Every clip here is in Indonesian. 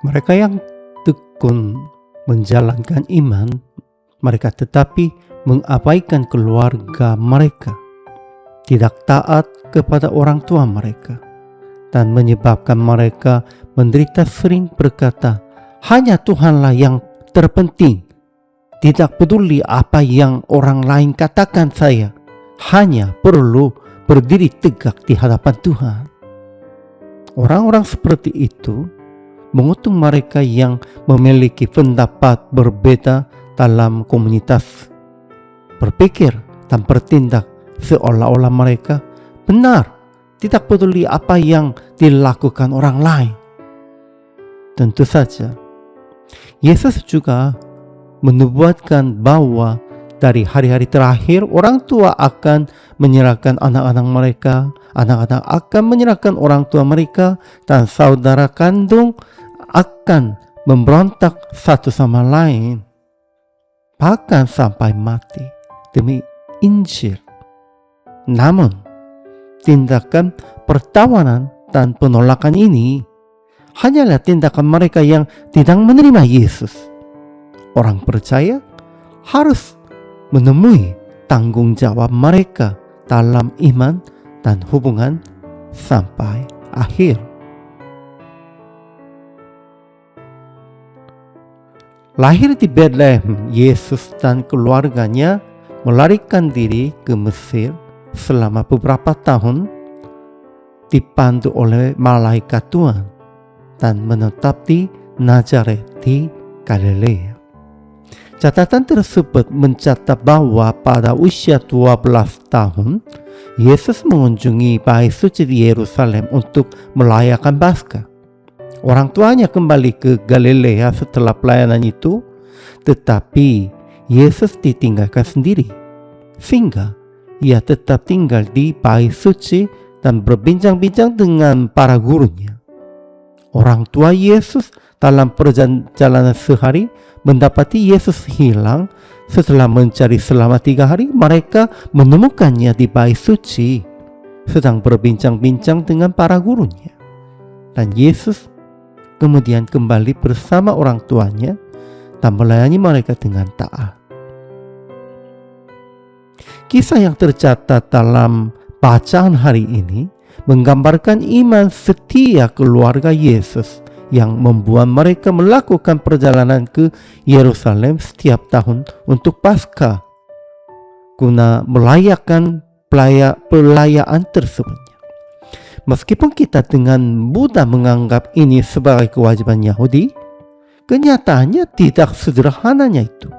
Mereka yang tekun menjalankan iman mereka tetapi mengabaikan keluarga mereka, tidak taat kepada orang tua mereka, dan menyebabkan mereka menderita sering berkata, hanya Tuhanlah yang terpenting. Tidak peduli apa yang orang lain katakan saya, hanya perlu berdiri tegak di hadapan Tuhan. Orang-orang seperti itu mengutuk mereka yang memiliki pendapat berbeda dalam komunitas, berpikir dan bertindak seolah-olah mereka benar, tidak peduli apa yang dilakukan orang lain. Tentu saja, Yesus juga menubuatkan bahwa dari hari-hari terakhir orang tua akan menyerahkan anak-anak mereka, anak-anak akan menyerahkan orang tua mereka, dan saudara kandung akan memberontak satu sama lain, bahkan sampai mati demi Injil. Namun, tindakan pertawanan dan penolakan ini hanyalah tindakan mereka yang tidak menerima Yesus. Orang percaya harus menemui tanggung jawab mereka dalam iman dan hubungan sampai akhir. Lahir di Bethlehem, Yesus dan keluarganya melarikan diri ke Mesir selama beberapa tahun, dipandu oleh malaikat Tuhan, dan menetap di Nazaret di Galilea. Catatan tersebut mencatat bahwa pada usia 12 tahun, Yesus mengunjungi Bait Suci di Yerusalem untuk merayakan Paskah. Orang tuanya kembali ke Galilea setelah pelayanan itu, tetapi Yesus ditinggalkan sendiri, sehingga ia tetap tinggal di Bait Suci dan berbincang-bincang dengan para gurunya. Orang tua Yesus dalam perjalanan sehari mendapati Yesus hilang. Setelah mencari selama 3 hari, mereka menemukannya di Bait Suci sedang berbincang-bincang dengan para gurunya. Dan Yesus kemudian kembali bersama orang tuanya dan melayani mereka dengan taat. Kisah yang tercatat dalam bacaan hari ini menggambarkan iman setia keluarga Yesus yang membuat mereka melakukan perjalanan ke Yerusalem setiap tahun untuk Paskah guna merayakan perayaan tersebut. Meskipun kita dengan mudah menganggap ini sebagai kewajiban Yahudi, kenyataannya tidak sederhananya itu.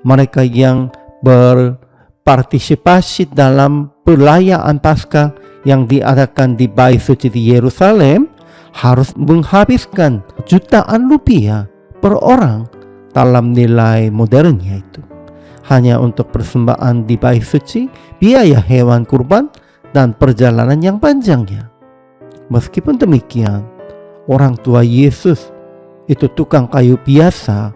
Mereka yang berpartisipasi dalam perayaan Paskah yang diadakan di Bait Suci di Yerusalem harus menghabiskan jutaan rupiah per orang dalam nilai modernnya itu, hanya untuk persembahan di Bait Suci, biaya hewan kurban, dan perjalanan yang panjangnya. Meskipun demikian, orang tua Yesus itu tukang kayu biasa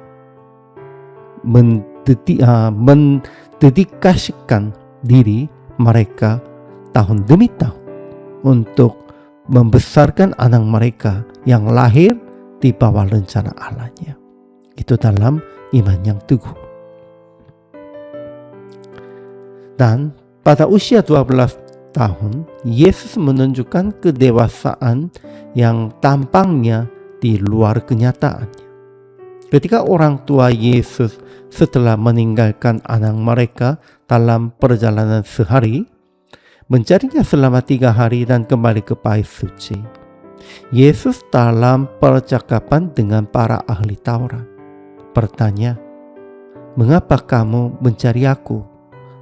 mendedikasikan diri mereka tahun demi tahun untuk membesarkan anak mereka yang lahir di bawah rencana Allahnya. Itu dalam iman yang teguh. Dan pada usia 12 tahun, Yesus menunjukkan kedewasaan yang tampaknya di luar kenyataannya. Ketika orang tua Yesus setelah meninggalkan anak mereka dalam perjalanan sehari, mencarinya selama 3 hari dan kembali ke Bait Suci, Yesus dalam percakapan dengan para ahli Taurat bertanya, "Mengapa kamu mencari aku?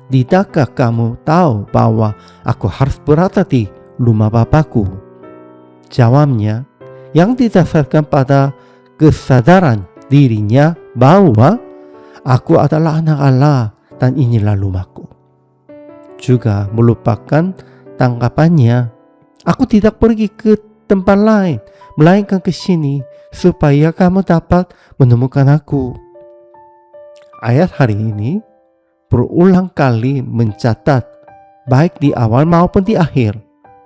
Tidakkah kamu tahu bahwa aku harus berada di rumah Bapakku?" Jawabnya yang didasarkan pada kesadaran dirinya bahwa aku adalah anak Allah dan inilah rumahku. Juga melupakan tanggapannya, "Aku tidak pergi ke tempat lain, melainkan ke sini, supaya kamu dapat menemukan aku." Ayat hari ini berulang kali mencatat, baik di awal maupun di akhir,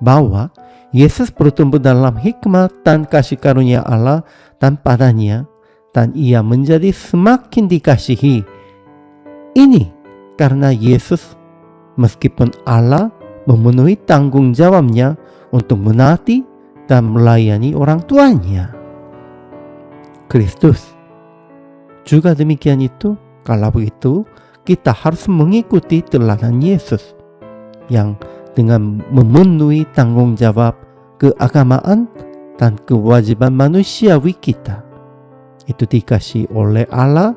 bahwa Yesus bertumbuh dalam hikmat dan kasih karunia Allah dan padanya, dan ia menjadi semakin dikasihi. Ini karena Yesus meskipun Allah memenuhi tanggung jawabnya untuk menaati dan melayani orang tuanya. Kristus juga demikian itu. Kalau begitu, kita harus mengikuti teladan Yesus yang dengan memenuhi tanggung jawab keagamaan dan kewajiban manusiawi kita. Itu dikasih oleh Allah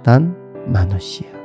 dan manusia.